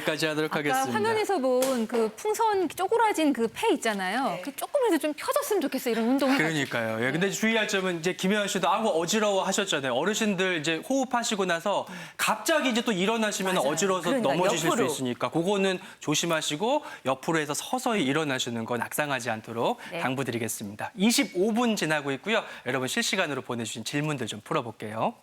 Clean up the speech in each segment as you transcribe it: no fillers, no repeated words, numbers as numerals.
여기까지 하도록 아까 하겠습니다. 화면에서 본 그 풍선 쪼그라진 그 폐 있잖아요. 네. 그 조금이라도 좀 펴졌으면 좋겠어요. 이런 운동을. 그러니까요. 예, 근데 주의할 점은 이제 김혜연 씨도 아고 어지러워 하셨잖아요. 어르신들 이제 호흡하시고 나서 갑자기 이제 또 일어나시면 맞아요. 어지러워서 그러니까, 넘어지실 옆으로. 수 있으니까 그거는 조심하시고 옆으로 해서 서서히 일어나시는 건 낙상하지 않도록 네. 당부드리겠습니다. 25분 지나고 있고요. 여러분 실시간으로 보내주신 질문들 좀 풀어볼게요.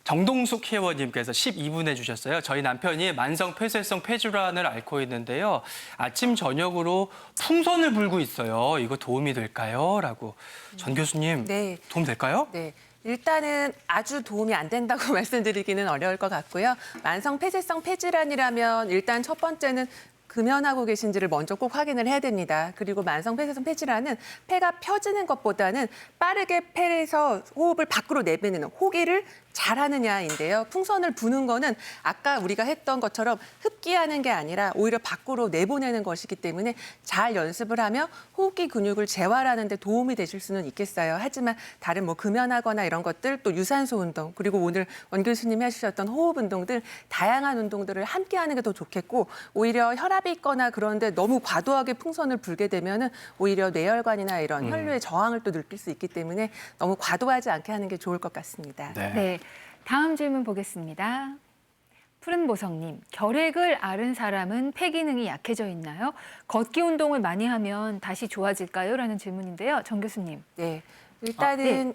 정동숙 회원님께서 12분 해주셨어요. 저희 남편이 만성 폐쇄성 폐질환을 앓고 있는데요. 아침 저녁으로 풍선을 불고 있어요. 이거 도움이 될까요? 라고. 전 교수님, 네. 도움 될까요? 네. 일단은 아주 도움이 안 된다고 말씀드리기는 어려울 것 같고요. 만성 폐쇄성 폐질환이라면 일단 첫 번째는 금연하고 계신지를 먼저 꼭 확인을 해야 됩니다. 그리고 만성 폐쇄성 폐질환은 폐가 펴지는 것보다는 빠르게 폐에서 호흡을 밖으로 내뱉는 호기를 잘하느냐인데요. 풍선을 부는 거는 아까 우리가 했던 것처럼 흡기하는 게 아니라 오히려 밖으로 내보내는 것이기 때문에 잘 연습을 하며 호흡기 근육을 재활하는 데 도움이 되실 수는 있겠어요. 하지만 다른 뭐 금연하거나 이런 것들 또 유산소 운동 그리고 오늘 원 교수님이 해주셨던 호흡 운동들 다양한 운동들을 함께 하는 게 더 좋겠고 오히려 혈압이 있거나 그런데 너무 과도하게 풍선을 불게 되면은 오히려 뇌혈관이나 이런 혈류의 저항을 또 느낄 수 있기 때문에 너무 과도하지 않게 하는 게 좋을 것 같습니다. 네. 다음 질문 보겠습니다. 푸른보성님, 결핵을 앓은 사람은 폐 기능이 약해져 있나요? 걷기 운동을 많이 하면 다시 좋아질까요? 라는 질문인데요. 정 교수님. 네. 일단은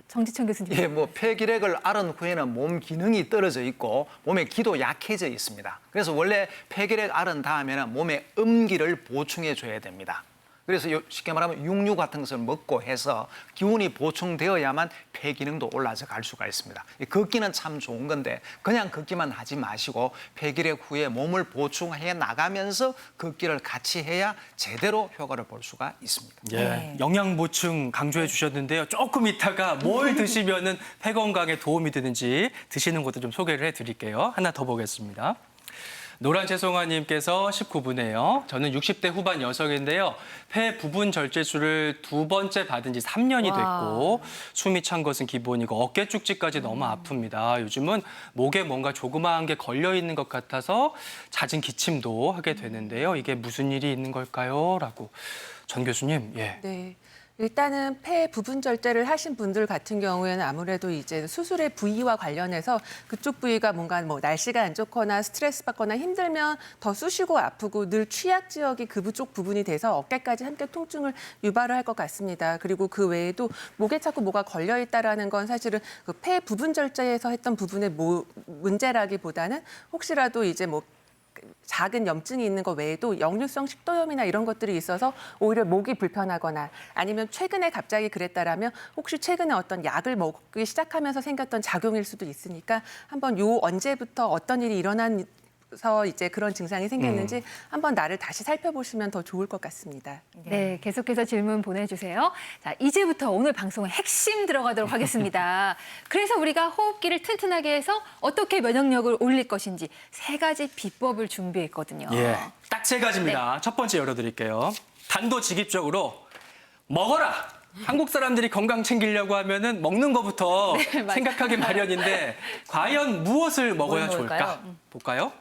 정지천 교수님. 예, 뭐 폐기력을 앓은 후에는 몸 기능이 떨어져 있고 몸의 기도 약해져 있습니다. 그래서 원래 폐기력 앓은 다음에는 몸에 음기를 보충해 줘야 됩니다. 그래서 쉽게 말하면 육류 같은 것을 먹고 해서 기운이 보충되어야만 폐 기능도 올라서 갈 수가 있습니다. 걷기는 참 좋은 건데 그냥 걷기만 하지 마시고 폐기력 후에 몸을 보충해 나가면서 걷기를 같이 해야 제대로 효과를 볼 수가 있습니다. 예, 네. 영양 보충 강조해 주셨는데요. 조금 이따가 뭘 드시면은 폐 건강에 도움이 되는지 드시는 것도 좀 소개를 해드릴게요. 하나 더 보겠습니다. 노란 채송아님께서 19분에요. 저는 60대 후반 여성인데요. 폐 부분 절제술을 2번째 받은 지 3년이 됐고 숨이 찬 것은 기본이고 어깨 쭉지까지 너무 아픕니다. 요즘은 목에 뭔가 조그마한 게 걸려 있는 것 같아서 잦은 기침도 하게 되는데요. 이게 무슨 일이 있는 걸까요? 라고. 전 교수님, 예. 네. 일단은 폐 부분 절제를 하신 분들 같은 경우에는 아무래도 이제 수술의 부위와 관련해서 그쪽 부위가 뭔가 뭐 날씨가 안 좋거나 스트레스 받거나 힘들면 더 쑤시고 아프고 늘 취약 지역이 그쪽 부분이 돼서 어깨까지 함께 통증을 유발을 할 것 같습니다. 그리고 그 외에도 목에 자꾸 뭐가 걸려 있다라는 건 사실은 그 폐 부분 절제에서 했던 부분의 문제라기보다는 혹시라도 이제 뭐 작은 염증이 있는 것 외에도 역류성 식도염이나 이런 것들이 있어서 오히려 목이 불편하거나 아니면 최근에 갑자기 그랬다라면 혹시 최근에 어떤 약을 먹기 시작하면서 생겼던 작용일 수도 있으니까 한번 언제부터 어떤 일이 일어나서 이제 그런 증상이 생겼는지 한번 나를 다시 살펴보시면 더 좋을 것 같습니다. 네, 계속해서 질문 보내주세요. 자, 이제부터 오늘 방송의 핵심 들어가도록 하겠습니다. 그래서 우리가 호흡기를 튼튼하게 해서 어떻게 면역력을 올릴 것인지 3가지 비법을 준비했거든요. 예, 딱 3가지입니다. 첫 번째 열어드릴게요. 단도직입적으로 먹어라! 한국 사람들이 건강 챙기려고 하면은 먹는 것부터 생각하기 마련인데 과연 무엇을 먹어야 좋을까? 볼까요?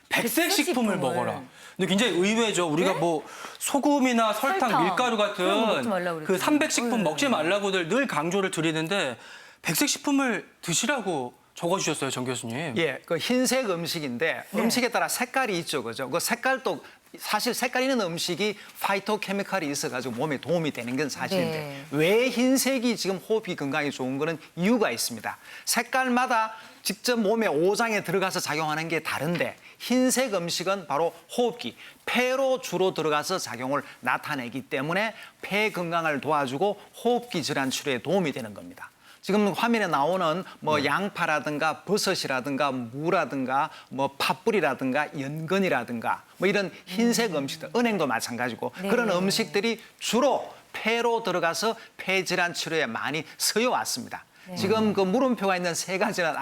백색 식품을 먹어라. 근데 굉장히 의외죠. 우리가 뭐 소금이나 설탕, 밀가루 그런 거 같은 먹지 말라고 그 그랬죠. 300식품 먹지 말라고들 늘 강조를 드리는데 백색 식품을 드시라고 적어주셨어요, 정 교수님. 예, 그 흰색 음식인데 음식에 따라 색깔이 있죠, 그죠? 그 색깔도 사실 색깔 있는 음식이 파이토케미칼이 있어가지고 몸에 도움이 되는 건 사실인데 네. 왜 흰색이 지금 호흡기 건강에 좋은 거는 이유가 있습니다. 색깔마다 직접 몸의 오장에 들어가서 작용하는 게 다른데 흰색 음식은 바로 호흡기, 폐로 주로 들어가서 작용을 나타내기 때문에 폐 건강을 도와주고 호흡기 질환 치료에 도움이 되는 겁니다. 지금 화면에 나오는 뭐 양파라든가 버섯이라든가 무라든가 뭐 팥뿌리라든가 연근이라든가 뭐 이런 흰색 음식들, 은행도 마찬가지고 그런 음식들이 주로 폐로 들어가서 폐질환 치료에 많이 쓰여왔습니다. 지금 그 물음표가 있는 세 가지는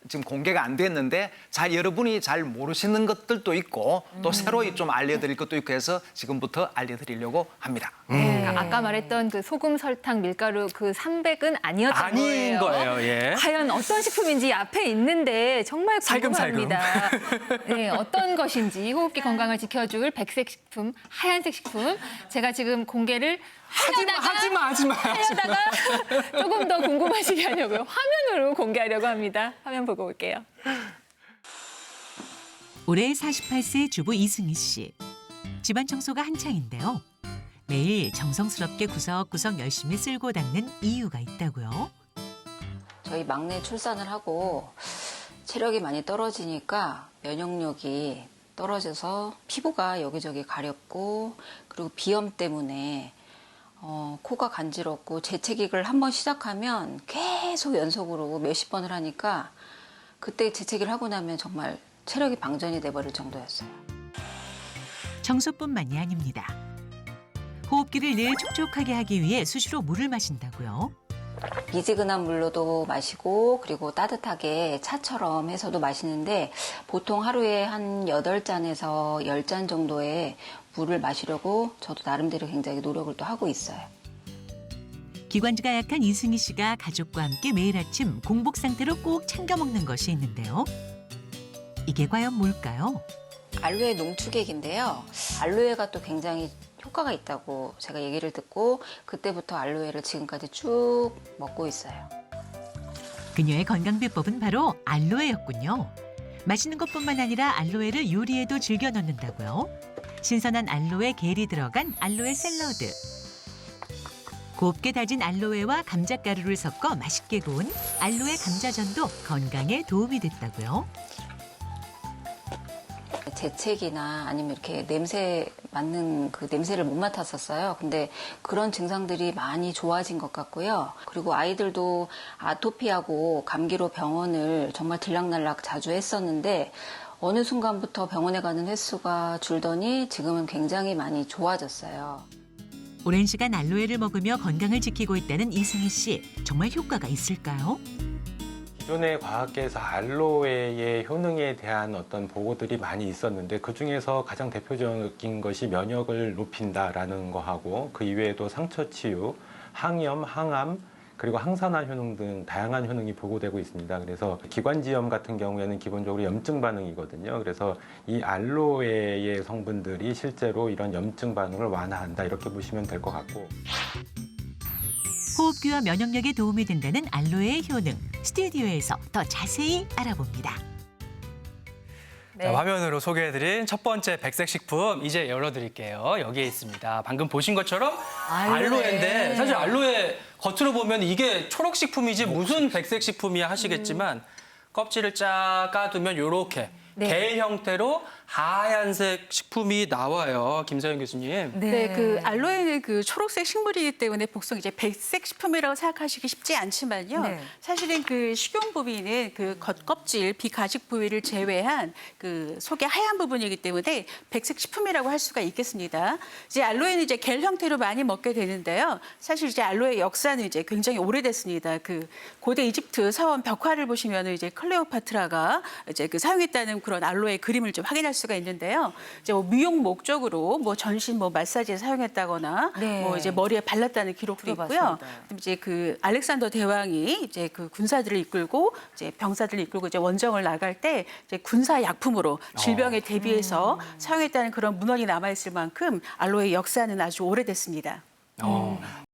지금 공개가 안 됐는데 여러분이 잘 모르시는 것들도 있고 또 새로이 좀 알려드릴 것도 있고 해서 지금부터 알려드리려고 합니다. 그러니까 아까 말했던 그 소금, 설탕, 밀가루 그 300은 아니었던 아닌 거예요. 예. 과연 어떤 식품인지 앞에 있는데 정말 살금살금. 궁금합니다. 네, 어떤 것인지 호흡기 건강을 지켜줄 백색 식품, 하얀색 식품. 제가 지금 공개를 하려다가 조금 더 궁금하시게 하려고요. 화면으로 공개하려고 합니다. 화면 보고 올게요. 올해 48세 주부 이승희 씨. 집안 청소가 한창인데요. 매일 정성스럽게 구석구석 열심히 쓸고 닦는 이유가 있다고요. 저희 막내 출산을 하고 체력이 많이 떨어지니까 면역력이 떨어져서 피부가 여기저기 가렵고 그리고 비염 때문에 코가 간지럽고 재채기를 한 번 시작하면 계속 연속으로 몇십 번을 하니까 그때 재채기를 하고 나면 정말 체력이 방전이 돼버릴 정도였어요. 청소뿐만이 아닙니다. 호흡기를 늘 촉촉하게 하기 위해 수시로 물을 마신다고요. 미지근한 물로도 마시고 그리고 따뜻하게 차처럼 해서도 마시는데 보통 하루에 한 8잔에서 10잔 정도의 물을 마시려고 저도 나름대로 굉장히 노력을 또 하고 있어요. 기관지가 약한 이승희 씨가 가족과 함께 매일 아침 공복 상태로 꼭 챙겨 먹는 것이 있는데요. 이게 과연 뭘까요? 알로에 농축액인데요. 알로에가 또 굉장히 효과가 있다고 제가 얘기를 듣고 그때부터 알로에를 지금까지 쭉 먹고 있어요. 그녀의 건강 비법은 바로 알로에였군요. 맛있는 것뿐만 아니라 알로에를 요리에도 즐겨 넣는다고요. 신선한 알로에 겔이 들어간 알로에 샐러드. 곱게 다진 알로에와 감자가루를 섞어 맛있게 구운 알로에 감자전도 건강에 도움이 됐다고요. 재채기나 아니면 이렇게 냄새 맡는 그 냄새를 못 맡았었어요. 근데 그런 증상들이 많이 좋아진 것 같고요. 그리고 아이들도 아토피하고 감기로 병원을 정말 들락날락 자주 했었는데 어느 순간부터 병원에 가는 횟수가 줄더니 지금은 굉장히 많이 좋아졌어요. 오랜 시간 알로에를 먹으며 건강을 지키고 있다는 이승희 씨. 정말 효과가 있을까요? 기존의 과학계에서 알로에의 효능에 대한 어떤 보고들이 많이 있었는데 그중에서 가장 대표적인 것이 면역을 높인다라는 거하고 그 이외에도 상처 치유, 항염, 항암, 그리고 항산화 효능 등 다양한 효능이 보고되고 있습니다. 그래서 기관지염 같은 경우에는 기본적으로 염증 반응이거든요. 그래서 이 알로에의 성분들이 실제로 이런 염증 반응을 완화한다 이렇게 보시면 될 것 같고. 호흡기와 면역력에 도움이 된다는 알로에의 효능. 스튜디오에서 더 자세히 알아봅니다. 네. 자, 화면으로 소개해드린 첫 번째 백색 식품 이제 열어드릴게요. 여기에 있습니다. 방금 보신 것처럼 알로에인데 사실 알로에 겉으로 보면 이게 초록 식품이지 무슨 백색 식품이야 하시겠지만 껍질을 쫙 까두면 이렇게 겔 형태로 하얀색 식품이 나와요. 김서영 교수님. 네, 그 알로에는 그 초록색 식물이기 때문에 복숭 이제 백색 식품이라고 생각하시기 쉽지 않지만요. 네. 사실은 그 식용 부위는 그 겉껍질 비가직 부위를 제외한 그 속의 하얀 부분이기 때문에 백색 식품이라고 할 수가 있겠습니다. 이제 알로에는 이제 겔 형태로 많이 먹게 되는데요. 사실 이제 알로에 역사는 이제 굉장히 오래됐습니다. 그 고대 이집트 사원 벽화를 보시면은 이제 클레오파트라가 이제 그 사용했다는 그런 알로에 그림을 좀 확인할 수가 있는데요. 이제 뭐 미용 목적으로 뭐 전신 뭐 마사지에 사용했다거나 네. 뭐 이제 머리에 발랐다는 기록도 있고요. 들어봤습니다. 그다음에 이제 그 알렉산더 대왕이 이제 그 군사들을 이끌고 이제 병사들을 이끌고 이제 원정을 나갈 때 이제 군사 약품으로 질병에 대비해서 사용했다는 그런 문헌이 남아 있을 만큼 알로에 역사는 아주 오래됐습니다.